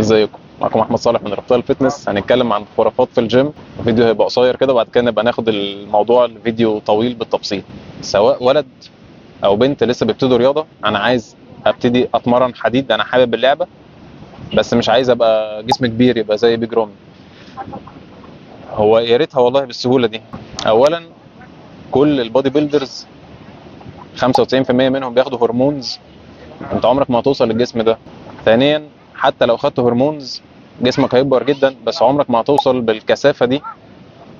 ازيكم؟ معكم احمد صالح من رابطه الفتنس. هنتكلم عن خرافات في الجيم. الفيديو هيبقى قصير كده، وبعد كده نبقى ناخد الموضوع الفيديو طويل بالتفصيل. سواء ولد او بنت لسه بيبتدوا رياضه، انا عايز ابتدي اتمرن حديد، انا حابب اللعبه بس مش عايز ابقى جسم كبير يبقى زي بيج رامي. هو يا ريتها والله بالسهوله دي. اولا، كل البودي بيلدرز 95% منهم بياخدوا هرمونز. انت عمرك ما هتوصل للجسم ده. ثانيا، حتى لو خدت هرمونز جسمك هيكبر جدا، بس عمرك ما هتوصل بالكثافه دي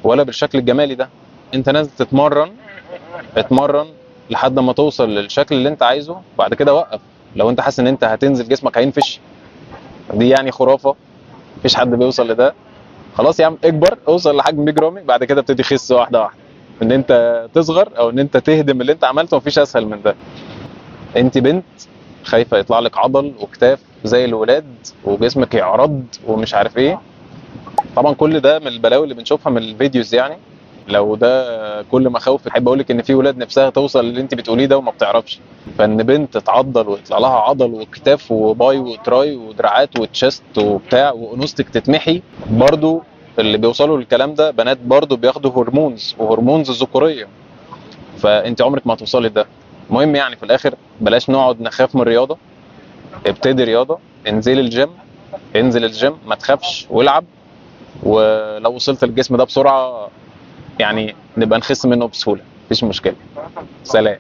ولا بالشكل الجمالي ده. انت نازل تتمرن، اتمرن لحد ما توصل للشكل اللي انت عايزه، بعد كده وقف. لو انت حاسس ان انت هتنزل جسمك هينفش، دي يعني خرافه، مفيش حد بيوصل لده. خلاص يا عم، اكبر، اوصل لحجم بيج رامي، بعد كده ابتدي خس واحده واحده. ان انت تصغر او ان انت تهدم اللي انت عملته مفيش اسهل من ده. انت بنت خايفه يطلع لك عضل وكتاف زي الولاد وجسمك يعرض ومش عارف ايه. طبعا كل ده من البلاوي اللي بنشوفها من الفيديوز يعني. لو ده كل مخاوف، احب اقول لك ان في ولاد نفسها توصل اللي انت بتقوليه ده وما بتعرفش. فان بنت تعضل ويطلع لها عضل وكتاف وباي وتراي ودراعات وتشست وبتاع وانوثتك تتمحي برضو. اللي بيوصلوا للكلام ده بنات برضو بياخدوا هرمونز وهرمونز ذكوريه، فانت عمرك ما هتوصلي لده. المهم يعني في الاخر، بلاش نقعد نخاف من الرياضه. ابتدي رياضه، انزل الجيم، انزل الجيم ما تخافش والعب. ولو وصلت للجسم ده بسرعه يعني نبقى نخس منه بسهوله، مفيش مشكله. سلام.